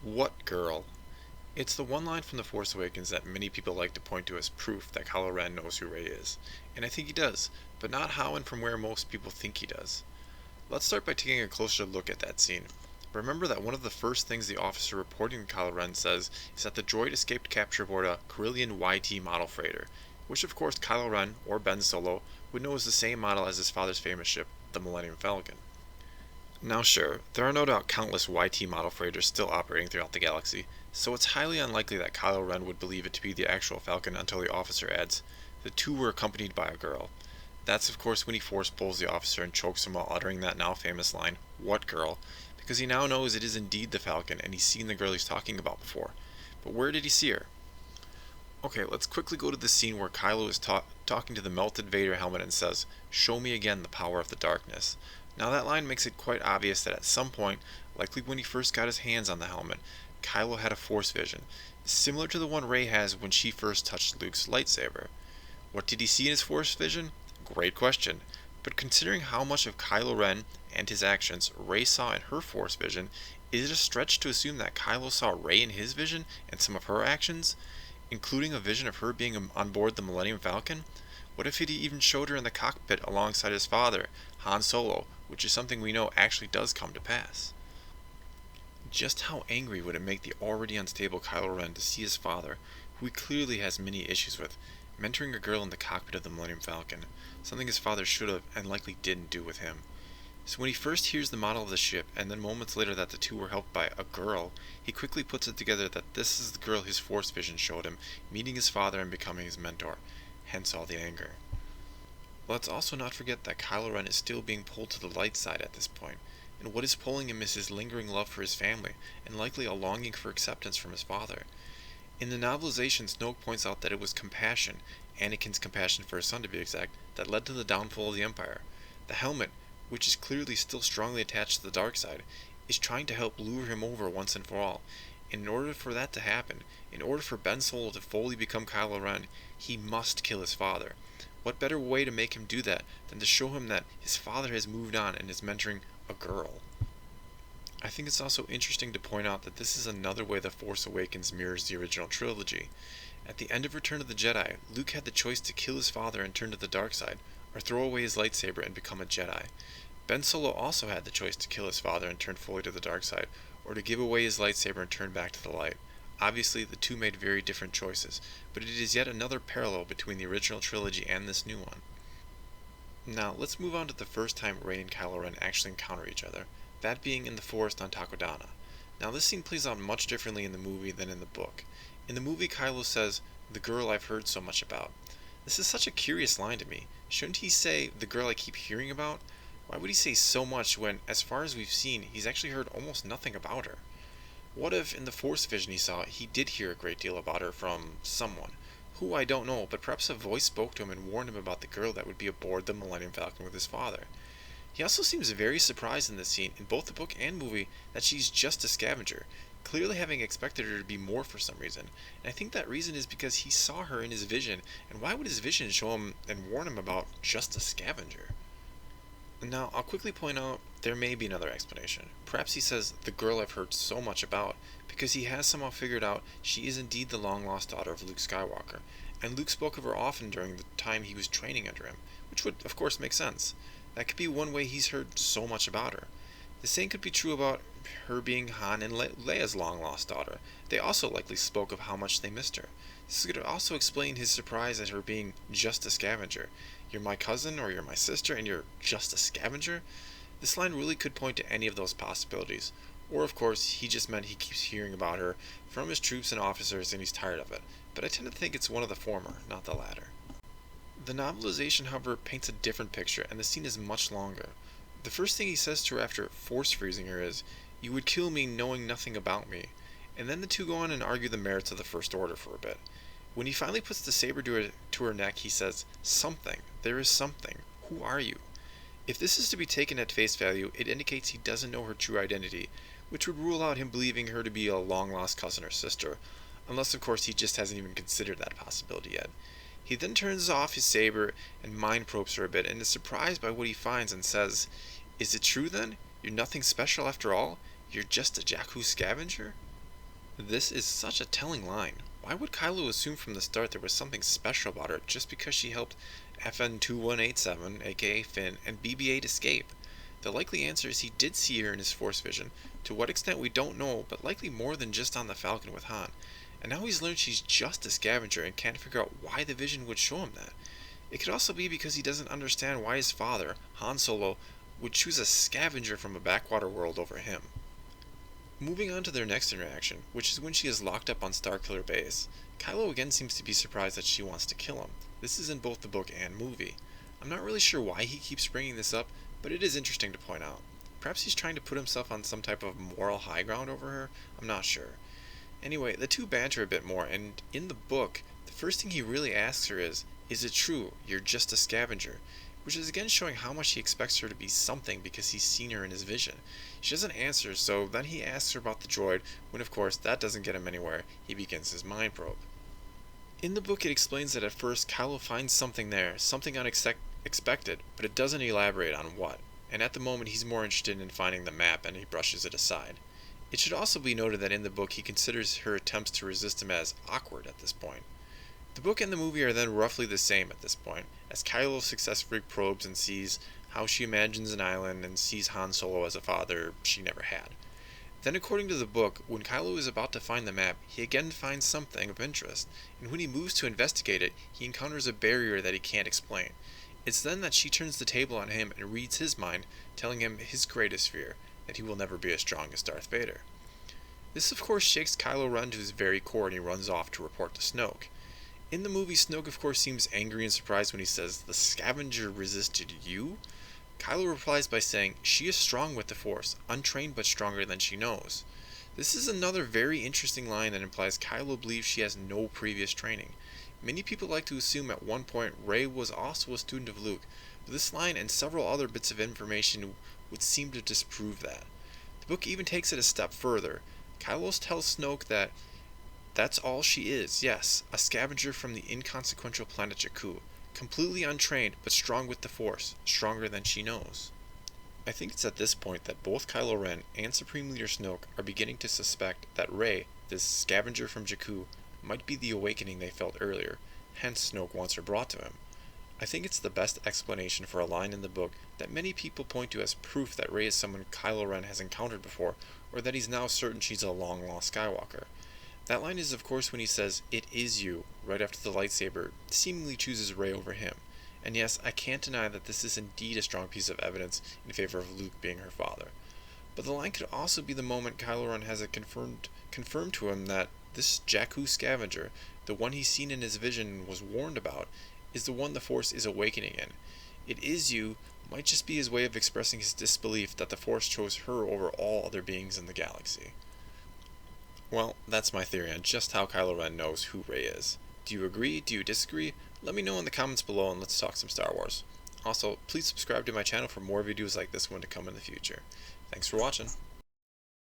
What girl? It's the one line from The Force Awakens that many people like to point to as proof that Kylo Ren knows who Rey is. And I think he does, but not how and from where most people think he does. Let's start by taking a closer look at that scene. Remember that one of the first things the officer reporting to Kylo Ren says is that the droid escaped capture aboard a Corellian YT model freighter, which of course Kylo Ren, or Ben Solo, would know is the same model as his father's famous ship, the Millennium Falcon. Now sure, there are no doubt countless YT model freighters still operating throughout the galaxy, so it's highly unlikely that Kylo Ren would believe it to be the actual Falcon until the officer adds, "The two were accompanied by a girl." That's of course when he force pulls the officer and chokes him while uttering that now famous line, "What girl?" because he now knows it is indeed the Falcon and he's seen the girl he's talking about before. But where did he see her? Okay, let's quickly go to the scene where Kylo is talking to the melted Vader helmet and says, "Show me again the power of the darkness." Now that line makes it quite obvious that at some point, likely when he first got his hands on the helmet, Kylo had a force vision, similar to the one Rey has when she first touched Luke's lightsaber. What did he see in his force vision? Great question. But considering how much of Kylo Ren and his actions Rey saw in her force vision, is it a stretch to assume that Kylo saw Rey in his vision and some of her actions, including a vision of her being on board the Millennium Falcon? What if he even showed her in the cockpit alongside his father, Han Solo, which is something we know actually does come to pass? Just how angry would it make the already unstable Kylo Ren to see his father, who he clearly has many issues with, mentoring a girl in the cockpit of the Millennium Falcon, something his father should have and likely didn't do with him. So when he first hears the model of the ship, and then moments later that the two were helped by a girl, he quickly puts it together that this is the girl his force vision showed him, meeting his father and becoming his mentor, hence all the anger. Let's also not forget that Kylo Ren is still being pulled to the light side at this point, and what is pulling him is his lingering love for his family, and likely a longing for acceptance from his father. In the novelization, Snoke points out that it was compassion, Anakin's compassion for his son to be exact, that led to the downfall of the Empire. The helmet, which is clearly still strongly attached to the dark side, is trying to help lure him over once and for all. And in order for that to happen, in order for Ben Solo to fully become Kylo Ren, he must kill his father. What better way to make him do that than to show him that his father has moved on and is mentoring a girl? I think it's also interesting to point out that this is another way The Force Awakens mirrors the original trilogy. At the end of Return of the Jedi, Luke had the choice to kill his father and turn to the dark side, or throw away his lightsaber and become a Jedi. Ben Solo also had the choice to kill his father and turn fully to the dark side, or to give away his lightsaber and turn back to the light. Obviously, the two made very different choices, but it is yet another parallel between the original trilogy and this new one. Now, let's move on to the first time Rey and Kylo Ren actually encounter each other, that being in the forest on Takodana. Now, this scene plays out much differently in the movie than in the book. In the movie, Kylo says, "The girl I've heard so much about." This is such a curious line to me. Shouldn't he say, "the girl I keep hearing about"? Why would he say so much when, as far as we've seen, he's actually heard almost nothing about her? What if, in the Force vision he saw, he did hear a great deal about her from someone? Who, I don't know, but perhaps a voice spoke to him and warned him about the girl that would be aboard the Millennium Falcon with his father. He also seems very surprised in this scene, in both the book and movie, that she's just a scavenger, clearly having expected her to be more for some reason. And I think that reason is because he saw her in his vision, and why would his vision show him and warn him about just a scavenger? Now, I'll quickly point out there may be another explanation. Perhaps he says, "the girl I've heard so much about," because he has somehow figured out she is indeed the long-lost daughter of Luke Skywalker, and Luke spoke of her often during the time he was training under him, which would, of course, make sense. That could be one way he's heard so much about her. The same could be true about her being Han and Leia's long-lost daughter. They also likely spoke of how much they missed her. This could also explain his surprise at her being just a scavenger. "You're my cousin, or you're my sister, and you're just a scavenger?" This line really could point to any of those possibilities. Or, of course, he just meant he keeps hearing about her from his troops and officers and he's tired of it. But I tend to think it's one of the former, not the latter. The novelization, however, paints a different picture, and the scene is much longer. The first thing he says to her after force freezing her is, "You would kill me knowing nothing about me." And then the two go on and argue the merits of the First Order for a bit. When he finally puts the saber to her neck, he says, "Something. There is something. Who are you?" If this is to be taken at face value, it indicates he doesn't know her true identity, which would rule out him believing her to be a long-lost cousin or sister, unless of course he just hasn't even considered that possibility yet. He then turns off his saber and mind probes her a bit and is surprised by what he finds and says, "Is it true then? You're nothing special after all? You're just a Jakku scavenger?" This is such a telling line. Why would Kylo assume from the start there was something special about her just because she helped FN-2187, aka Finn, and BB-8 escape? The likely answer is he did see her in his Force vision. To what extent we don't know, but likely more than just on the Falcon with Han. And now he's learned she's just a scavenger and can't figure out why the vision would show him that. It could also be because he doesn't understand why his father, Han Solo, would choose a scavenger from a backwater world over him. Moving on to their next interaction, which is when she is locked up on Starkiller Base. Kylo again seems to be surprised that she wants to kill him. This is in both the book and movie. I'm not really sure why he keeps bringing this up, but it is interesting to point out. Perhaps he's trying to put himself on some type of moral high ground over her? I'm not sure. Anyway, the two banter a bit more, and in the book, the first thing he really asks her is it true, you're just a scavenger? Which is again showing how much he expects her to be something because he's seen her in his vision. She doesn't answer, so then he asks her about the droid, when of course that doesn't get him anywhere, he begins his mind probe. In the book it explains that at first Kylo finds something there, something unexpected, but it doesn't elaborate on what, and at the moment he's more interested in finding the map and he brushes it aside. It should also be noted that in the book he considers her attempts to resist him as awkward at this point. The book and the movie are then roughly the same at this point, as Kylo successfully probes and sees how she imagines an island and sees Han Solo as a father she never had. Then according to the book, when Kylo is about to find the map, he again finds something of interest, and when he moves to investigate it, he encounters a barrier that he can't explain. It's then that she turns the table on him and reads his mind, telling him his greatest fear, that he will never be as strong as Darth Vader. This of course shakes Kylo Ren to his very core and he runs off to report to Snoke. In the movie, Snoke of course seems angry and surprised when he says, "The scavenger resisted you?" Kylo replies by saying, "She is strong with the Force, untrained but stronger than she knows." This is another very interesting line that implies Kylo believes she has no previous training. Many people like to assume at one point Rey was also a student of Luke, but this line and several other bits of information would seem to disprove that. The book even takes it a step further. Kylo tells Snoke that that's all she is, yes, a scavenger from the inconsequential planet Jakku, completely untrained but strong with the Force, stronger than she knows. I think it's at this point that both Kylo Ren and Supreme Leader Snoke are beginning to suspect that Rey, this scavenger from Jakku, might be the awakening they felt earlier, hence Snoke wants her brought to him. I think it's the best explanation for a line in the book that many people point to as proof that Rey is someone Kylo Ren has encountered before, or that he's now certain she's a long-lost Skywalker. That line is of course when he says, "It is you," right after the lightsaber seemingly chooses Rey over him. And yes, I can't deny that this is indeed a strong piece of evidence in favor of Luke being her father. But the line could also be the moment Kylo Ren has it confirmed to him that this Jakku scavenger, the one he's seen in his vision and was warned about, is the one the Force is awakening in. "It is you" might just be his way of expressing his disbelief that the Force chose her over all other beings in the galaxy. Well, that's my theory on just how Kylo Ren knows who Rey is. Do you agree? Do you disagree? Let me know in the comments below and let's talk some Star Wars. Also, please subscribe to my channel for more videos like this one to come in the future. Thanks for watching.